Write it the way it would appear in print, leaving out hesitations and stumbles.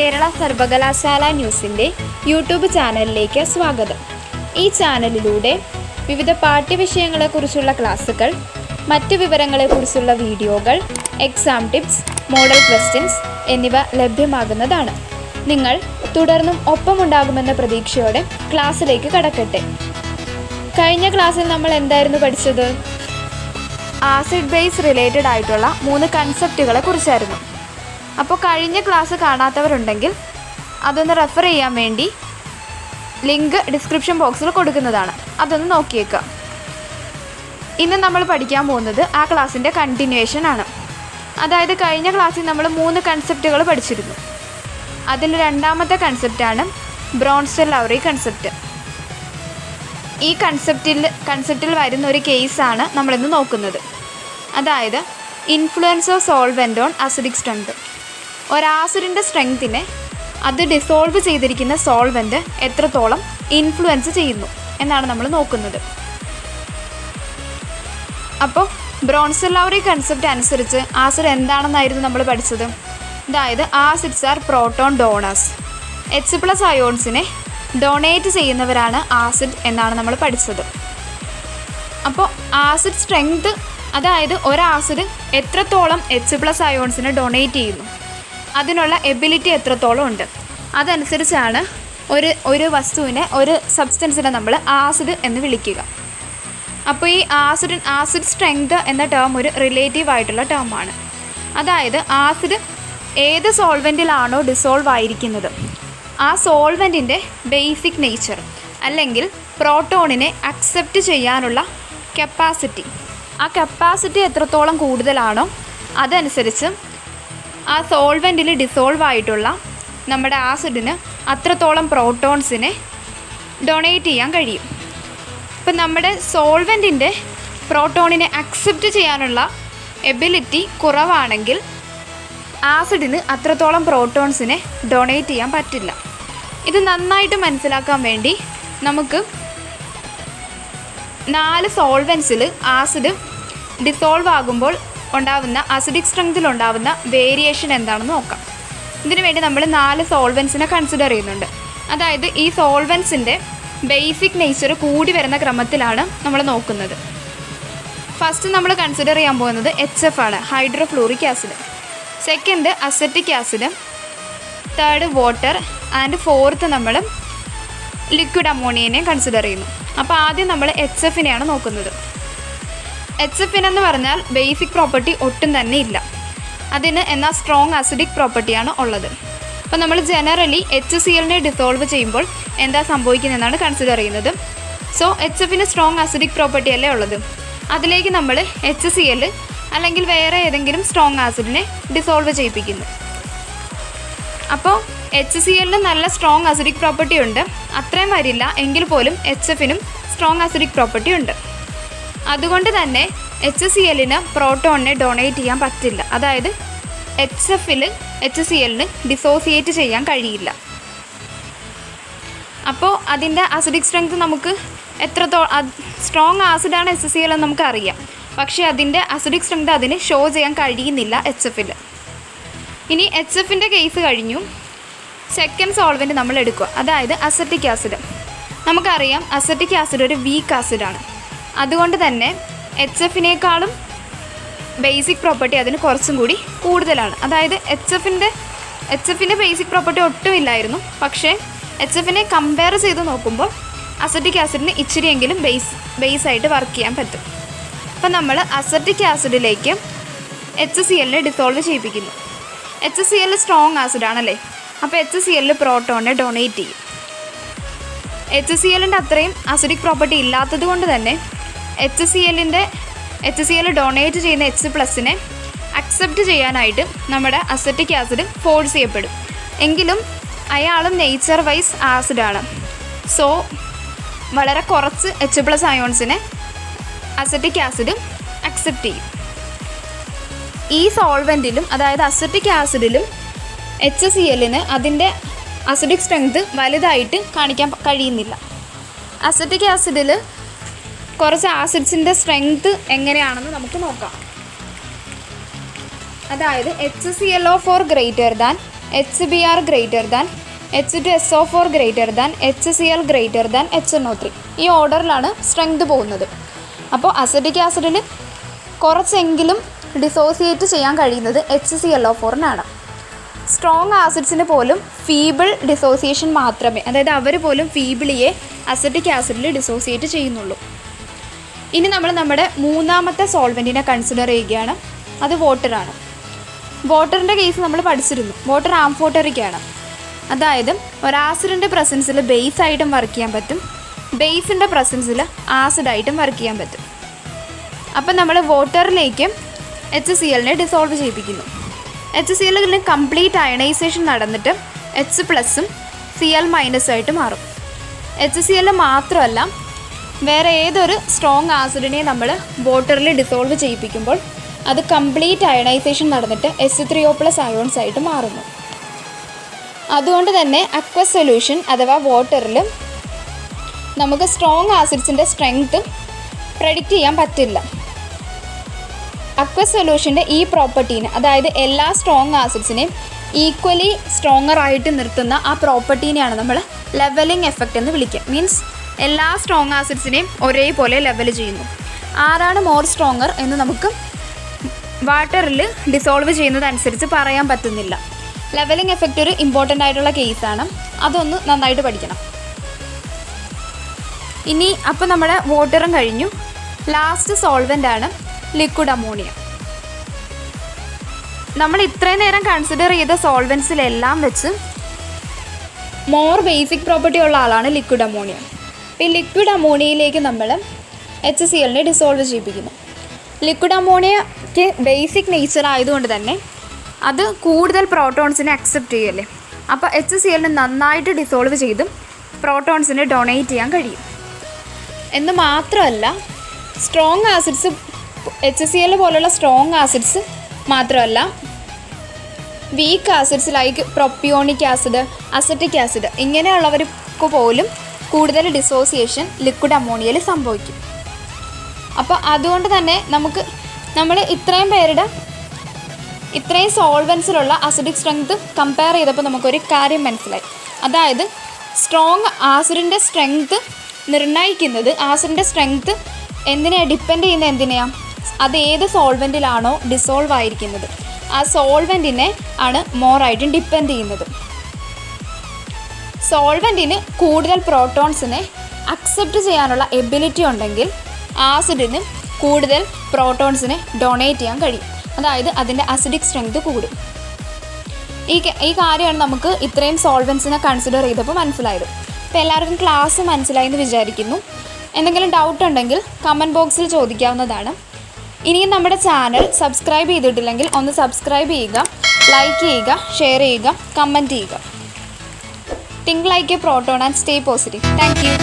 കേരള സർവകലാശാല ന്യൂസിൻ്റെ യൂട്യൂബ് ചാനലിലേക്ക് സ്വാഗതം. ഈ ചാനലിലൂടെ വിവിധ പാഠ്യവിഷയങ്ങളെക്കുറിച്ചുള്ള ക്ലാസ്സുകൾ, മറ്റ് വിവരങ്ങളെക്കുറിച്ചുള്ള വീഡിയോകൾ, എക്സാം ടിപ്സ്, മോഡൽ ക്വസ്റ്റ്യൻസ് എന്നിവ ലഭ്യമാകുന്നതാണ്. നിങ്ങൾ തുടർന്നും ഒപ്പമുണ്ടാകുമെന്ന പ്രതീക്ഷയോടെ ക്ലാസ്സിലേക്ക് കടക്കട്ടെ. കഴിഞ്ഞ ക്ലാസ്സിൽ നമ്മൾ എന്തായിരുന്നു പഠിച്ചത്? ആസിഡ് ബേസ് റിലേറ്റഡ് ആയിട്ടുള്ള 3 കൺസെപ്റ്റുകളെ കുറിച്ചായിരുന്നു. അപ്പോൾ കഴിഞ്ഞ ക്ലാസ് കാണാത്തവരുണ്ടെങ്കിൽ അതൊന്ന് റെഫർ ചെയ്യാൻ വേണ്ടി ലിങ്ക് ഡിസ്ക്രിപ്ഷൻ ബോക്സിൽ കൊടുക്കുന്നതാണ്. അതൊന്ന് നോക്കിയേക്കുക. ഇന്ന് നമ്മൾ പഠിക്കാൻ പോകുന്നത് ആ ക്ലാസ്സിൻ്റെ കണ്ടിന്യൂവേഷൻ ആണ്. അതായത് കഴിഞ്ഞ ക്ലാസ്സിൽ നമ്മൾ 3 കൺസെപ്റ്റുകൾ പഠിച്ചിരുന്നു. അതിൽ രണ്ടാമത്തെ കൺസെപ്റ്റാണ് ബ്രോൺസ്റ്റൺ-ലൗറി കൺസെപ്റ്റ്. ഈ കൺസെപ്റ്റിൽ വരുന്ന ഒരു കേസാണ് നമ്മളിന്ന് നോക്കുന്നത്. അതായത് influence of solvent on acidic strength. ഒരാസിഡിൻ്റെ സ്ട്രെങ്തിനെ അത് ഡിസോൾവ് ചെയ്തിരിക്കുന്ന സോൾവെൻ്റ് എത്രത്തോളം ഇൻഫ്ലുവൻസ് ചെയ്യുന്നു എന്നാണ് നമ്മൾ നോക്കുന്നത്. അപ്പോൾ ബ്രോൺസ്റ്റൺ-ലൗറി കൺസെപ്റ്റ് അനുസരിച്ച് ആസിഡ് എന്താണെന്നായിരുന്നു നമ്മൾ പഠിച്ചത്. അതായത് acids are proton donors. H+ അയോൺസിനെ ഡൊണേറ്റ് ചെയ്യുന്നവരാണ് ആസിഡ് എന്നാണ് നമ്മൾ പഠിച്ചത്. അപ്പോൾ ആസിഡ് സ്ട്രെങ്ത്, അതായത് ഒരാസിഡ് എത്രത്തോളം H+ അയോൺസിനെ ഡൊണേറ്റ് ചെയ്യുന്നു, അതിനുള്ള എബിലിറ്റി എത്രത്തോളം ഉണ്ട്, അതനുസരിച്ചാണ് ഒരു വസ്തുവിനെ, ഒരു സബ്സ്റ്റൻസിനെ നമ്മൾ ആസിഡ് എന്ന് വിളിക്കുക. അപ്പോൾ ഈ ആസിഡ് സ്ട്രെങ്ത് എന്ന ടേം ഒരു റിലേറ്റീവ് ആയിട്ടുള്ള ടേമാണ്. അതായത് ആസിഡ് ഏത് സോൾവെൻറ്റിലാണോ ഡിസോൾവ് ആയിരിക്കുന്നത്, ആ സോൾവെൻറ്റിൻ്റെ ബേസിക് നേച്ചർ അല്ലെങ്കിൽ പ്രോട്ടോണിനെ അക്സെപ്റ്റ് ചെയ്യാനുള്ള കപ്പാസിറ്റി, ആ കപ്പാസിറ്റി എത്രത്തോളം കൂടുതലാണോ അതനുസരിച്ച് ആ സോൾവെൻറ്റിൽ ഡിസോൾവ് ആയിട്ടുള്ള നമ്മുടെ ആസിഡിന് അത്രത്തോളം പ്രോട്ടോൺസിനെ ഡൊണേറ്റ് ചെയ്യാൻ കഴിയും. ഇപ്പം നമ്മുടെ സോൾവെൻറ്റിൻ്റെ പ്രോട്ടോണിനെ അക്സെപ്റ്റ് ചെയ്യാനുള്ള എബിലിറ്റി കുറവാണെങ്കിൽ ആസിഡിന് അത്രത്തോളം പ്രോട്ടോൺസിനെ ഡൊണേറ്റ് ചെയ്യാൻ പറ്റില്ല. ഇത് നന്നായിട്ട് മനസ്സിലാക്കാൻ വേണ്ടി നമുക്ക് 4 സോൾവെൻസിൽ ആസിഡ് ഡിസോൾവ് ആകുമ്പോൾ ഉണ്ടാകുന്ന അസിഡിക് സ്ട്രെങ്തിലുണ്ടാകുന്ന വേരിയേഷൻ എന്താണെന്ന് നോക്കാം. ഇതിനു വേണ്ടി നമ്മൾ 4 സോൾവെൻസിനെ കൺസിഡർ ചെയ്യുന്നുണ്ട്. അതായത് ഈ സോൾവെൻസിൻ്റെ ബേസിക് നേച്ചർ കൂടി വരുന്ന ക്രമത്തിലാണ് നമ്മൾ നോക്കുന്നത്. ഫസ്റ്റ് നമ്മൾ കൺസിഡർ ചെയ്യാൻ പോകുന്നത് HF ആണ്, hydrofluoric acid. Second acetic acid, third water and fourth നമ്മൾ ലിക്വിഡ് അമോണിയനെ കൺസിഡർ ചെയ്യുന്നു. അപ്പോൾ ആദ്യം നമ്മൾ HFനെയാണ് നോക്കുന്നത്. HFനെന്ന് പറഞ്ഞാൽ ബേസിക് പ്രോപ്പർട്ടി ഒട്ടും തന്നെ ഇല്ല. അതിന് എന്നാൽ സ്ട്രോങ് അസിഡിക് പ്രോപ്പർട്ടിയാണ് ഉള്ളത്. അപ്പോൾ നമ്മൾ ജനറലി HClനെ ഡിസോൾവ് ചെയ്യുമ്പോൾ എന്താ സംഭവിക്കുന്നതെന്നാണ് കൺസിഡർ ചെയ്യുന്നത്. സോ HFന് സ്ട്രോങ് അസിഡിക് പ്രോപ്പർട്ടി അല്ലേ ഉള്ളത്. അതിലേക്ക് നമ്മൾ HCl അല്ലെങ്കിൽ വേറെ ഏതെങ്കിലും സ്ട്രോങ് ആസിഡിനെ ഡിസോൾവ് ചെയ്യിപ്പിക്കുന്നു. അപ്പോൾ HClന് നല്ല സ്ട്രോങ് അസിഡിക് പ്രോപ്പർട്ടി ഉണ്ട്. അത്രയും വരില്ല എങ്കിൽ പോലും HFനും സ്ട്രോങ് അസിഡിക് പ്രോപ്പർട്ടി ഉണ്ട്. അതുകൊണ്ട് തന്നെ HClന് പ്രോട്ടോണിനെ ഡൊണേറ്റ് ചെയ്യാൻ പറ്റില്ല. അതായത് HClന് ഡിസോസിയേറ്റ് ചെയ്യാൻ കഴിയില്ല. അപ്പോൾ അതിൻ്റെ അസിഡിക് സ്ട്രെങ്ത് നമുക്ക് സ്ട്രോങ് ആസിഡാണ് HCl എന്ന് നമുക്കറിയാം. പക്ഷേ അതിൻ്റെ അസിഡിക് സ്ട്രെങ്ത് അതിന് ഷോ ചെയ്യാൻ കഴിയുന്നില്ല HFൽ. ഇനി HFൻ്റെ കേസ് കഴിഞ്ഞു. സെക്കൻഡ് സോൾവെൻറ്റ് നമ്മൾ എടുക്കുക, അതായത് അസറ്റിക് ആസിഡ്. നമുക്കറിയാം അസറ്റിക് ആസിഡ് ഒരു വീക്ക് ആസിഡാണ്. അതുകൊണ്ട് തന്നെ HFനേക്കാളും ബേസിക് പ്രോപ്പർട്ടി അതിന് കുറച്ചും കൂടി കൂടുതലാണ്. അതായത് HFൻ്റെ ബേസിക് പ്രോപ്പർട്ടി ഒട്ടുമില്ലായിരുന്നു. പക്ഷേ HFനെ കമ്പയർ ചെയ്ത് നോക്കുമ്പോൾ അസറ്റിക് ആസിഡിന് ഇച്ചിരിയെങ്കിലും ബേസായിട്ട് വർക്ക് ചെയ്യാൻ പറ്റും. അപ്പം നമ്മൾ അസറ്റിക് ആസിഡിലേക്ക് HClനെ ഡിസോൾവ് ചെയ്യിപ്പിക്കുന്നു. HCl സ്ട്രോങ് ആസിഡാണല്ലേ. അപ്പോൾ HCl പ്രോട്ടോണിനെ ഡൊണേറ്റ് ചെയ്യും. HClൻ്റെ അത്രയും അസിഡിക് പ്രോപ്പർട്ടി ഇല്ലാത്തത് കൊണ്ട് തന്നെ HCl ഡൊണേറ്റ് ചെയ്യുന്ന H+നെ അക്സെപ്റ്റ് ചെയ്യാനായിട്ട് നമ്മുടെ അസറ്റിക് ആസിഡ് ഫോഴ്സ് ചെയ്യപ്പെടും. എങ്കിലും അയാളും നേച്ചർ വൈസ് ആസിഡാണ്. സോ വളരെ കുറച്ച് H+ അയോൺസിനെ അസറ്റിക് ആസിഡ് അക്സെപ്റ്റ് ചെയ്യും. ഈ സോൾവെൻറ്റിലും അതായത് അസറ്റിക് ആസിഡിലും HClന് അതിൻ്റെ അസിഡിക് സ്ട്രെങ്ത് വലുതായിട്ട് കാണിക്കാൻ കഴിയുന്നില്ല. അസറ്റിക് ആസിഡിൽ കുറച്ച് ആസിഡ്സിൻ്റെ സ്ട്രെങ്ത് എങ്ങനെയാണെന്ന് നമുക്ക് നോക്കാം. അതായത് HClO4 greater than HBr greater than H2SO4 greater than HCl greater than HNO3. ഈ ഓർഡറിലാണ് സ്ട്രെങ്ത് പോകുന്നത്. അപ്പോൾ അസിറ്റിക് ആസിഡിന് കുറച്ചെങ്കിലും ഡിസോസിയേറ്റ് ചെയ്യാൻ കഴിയുന്നത് HClO4-നാണ്. സ്ട്രോങ് ആസിഡ്സിന് പോലും ഫീബിൾ ഡിസോസിയേഷൻ മാത്രമേ, അതായത് അവർ പോലും ഫീബിളിയെ അസിറ്റിക് ആസിഡിൽ ഡിസോസിയേറ്റ് ചെയ്യുന്നുള്ളൂ. ഇനി നമ്മൾ നമ്മുടെ മൂന്നാമത്തെ സോൾവെൻറ്റിനെ കൺസിഡർ ചെയ്യുകയാണ്. അത് വാട്ടറാണ്. വാട്ടറിൻ്റെ കേസ് നമ്മൾ പഠിച്ചിരുന്നു. വാട്ടർ ആംഫോട്ടറിക്കാണ്. അതായത് ഒരാസിഡിൻ്റെ പ്രസൻസിൽ ബേസായിട്ടും വർക്ക് ചെയ്യാൻ പറ്റും, ബേസിൻ്റെ പ്രസൻസിൽ ആസിഡായിട്ടും വർക്ക് ചെയ്യാൻ പറ്റും. അപ്പം നമ്മൾ വാട്ടറിലേക്ക് HClനെ ഡിസോൾവ് ചെയ്യിപ്പിക്കുന്നു. HClന് കംപ്ലീറ്റ് അയണൈസേഷൻ നടന്നിട്ട് H+ഉം Cl- ആയിട്ട് മാറും. HCl മാത്രമല്ല, വേറെ ഏതൊരു സ്ട്രോങ് ആസിഡിനെ നമ്മൾ വാട്ടറിൽ ഡിസോൾവ് ചെയ്യിപ്പിക്കുമ്പോൾ അത് കംപ്ലീറ്റ് അയണൈസേഷൻ നടന്നിട്ട് H3O+ അയോൺസ് ആയിട്ട് മാറുന്നു. അതുകൊണ്ട് തന്നെ അക്വസ് സൊല്യൂഷൻ അഥവാ വാട്ടറിൽ നമുക്ക് സ്ട്രോങ് ആസിഡ്സിൻ്റെ സ്ട്രെങ്ത് പ്രെഡിക്റ്റ് ചെയ്യാൻ പറ്റില്ല. അക്വസ് സൊല്യൂഷൻ്റെ ഈ പ്രോപ്പർട്ടീന്, അതായത് എല്ലാ സ്ട്രോങ് ആസിഡ്സിനെയും ഈക്വലി സ്ട്രോങ്ങർ ആയിട്ട് നിർത്തുന്ന ആ പ്രോപ്പർട്ടീനെയാണ് നമ്മൾ ലെവലിംഗ് എഫക്റ്റ് എന്ന് വിളിക്കുക. മീൻസ് എല്ലാ സ്ട്രോങ് ആസിഡ്സിനെയും ഒരേപോലെ ലെവൽ ചെയ്യുന്നു. ആരാണ് മോർ സ്ട്രോങ്ങർ എന്ന് നമുക്ക് വാട്ടറിൽ ഡിസോൾവ് ചെയ്യുന്നതനുസരിച്ച് പറയാൻ പറ്റുന്നില്ല. ലെവലിംഗ് എഫക്റ്റ് ഒരു ഇമ്പോർട്ടൻ്റ് ആയിട്ടുള്ള കേസാണ്. അതൊന്ന് നന്നായിട്ട് പഠിക്കണം. ഇനി അപ്പോൾ നമ്മുടെ വാട്ടറും കഴിഞ്ഞു. ലാസ്റ്റ് സോൾവെൻ്റാണ് ലിക്വിഡ് അമോണിയ. നമ്മൾ ഇത്രയും നേരം കൺസിഡർ ചെയ്ത സോൾവെൻസിലെല്ലാം വെച്ച് മോർ ബേസിക് പ്രോപ്പർട്ടി ഉള്ള ആളാണ് ലിക്വിഡ് അമോണിയ. ഈ ലിക്വിഡ് അമോണിയയിലേക്ക് നമ്മൾ HClനെ ഡിസോൾവ് ചെയ്യിപ്പിക്കുന്നു. ലിക്വിഡ് അമോണിയയ്ക്ക് ബേസിക് നേച്ചർ ആയതുകൊണ്ട് തന്നെ അത് കൂടുതൽ പ്രോട്ടോൺസിനെ അക്സെപ്റ്റ് ചെയ്യല്ലേ. അപ്പോൾ HClന് നന്നായിട്ട് ഡിസോൾവ് ചെയ്തും പ്രോട്ടോൺസിനെ ഡൊണേറ്റ് ചെയ്യാൻ കഴിയും. എന്ന് മാത്രമല്ല, സ്ട്രോങ് ആസിഡ്സ് HCl പോലുള്ള സ്ട്രോങ് ആസിഡ്സ് മാത്രമല്ല, weak acids like propionic acid, acetic acid ഇങ്ങനെയുള്ളവർക്ക് പോലും കൂടുതൽ ഡിസോസിയേഷൻ ലിക്വിഡ് അമോണിയയിൽ സംഭവിക്കും. അപ്പോൾ അതുകൊണ്ട് തന്നെ നമ്മൾ ഇത്രയും സോൾവെൻസിലുള്ള അസിഡിക് സ്ട്രെങ്ത് കമ്പയർ ചെയ്തപ്പോൾ നമുക്കൊരു കാര്യം മനസ്സിലായി. അതായത് സ്ട്രോങ് ആസിഡിൻ്റെ സ്ട്രെങ്ത് നിർണ്ണയിക്കുന്നത്, ആസിഡിൻ്റെ സ്ട്രെങ്ത് ഡിപ്പെൻഡ് ചെയ്യുന്നത് എന്തിനെയാണ്? അത് ഏത് സോൾവെൻറ്റിലാണോ ഡിസോൾവ് ആയിരിക്കുന്നത് ആ സോൾവെൻറ്റിനെ ആണ് മോറായിട്ടും ഡിപ്പെൻഡ് ചെയ്യുന്നത്. സോൾവെൻറ്റിന് കൂടുതൽ പ്രോട്ടോൺസിനെ അക്സെപ്റ്റ് ചെയ്യാനുള്ള എബിലിറ്റി ഉണ്ടെങ്കിൽ ആസിഡിന് കൂടുതൽ പ്രോട്ടോൺസിനെ ഡൊണേറ്റ് ചെയ്യാൻ കഴിയും. അതായത് അതിൻ്റെ അസിഡിക് സ്ട്രെങ്ത് കൂടും. ഈ കാര്യമാണ് നമുക്ക് ഇത്രയും സോൾവെൻസിനെ കൺസിഡർ ചെയ്തപ്പോൾ മനസ്സിലായത്. അപ്പോൾ എല്ലാവർക്കും ക്ലാസ് മനസ്സിലായി എന്ന് വിചാരിക്കുന്നു. എന്തെങ്കിലും ഡൗട്ട് ഉണ്ടെങ്കിൽ കമൻറ്റ് ബോക്സിൽ ചോദിക്കാവുന്നതാണ്. ഇനിയും നമ്മുടെ ചാനൽ സബ്സ്ക്രൈബ് ചെയ്തിട്ടില്ലെങ്കിൽ ഒന്ന് സബ്സ്ക്രൈബ് ചെയ്യുക, ലൈക്ക് ചെയ്യുക, ഷെയർ ചെയ്യുക, കമൻറ്റ് ചെയ്യുക. Think like A proton and stay positive. Thank you.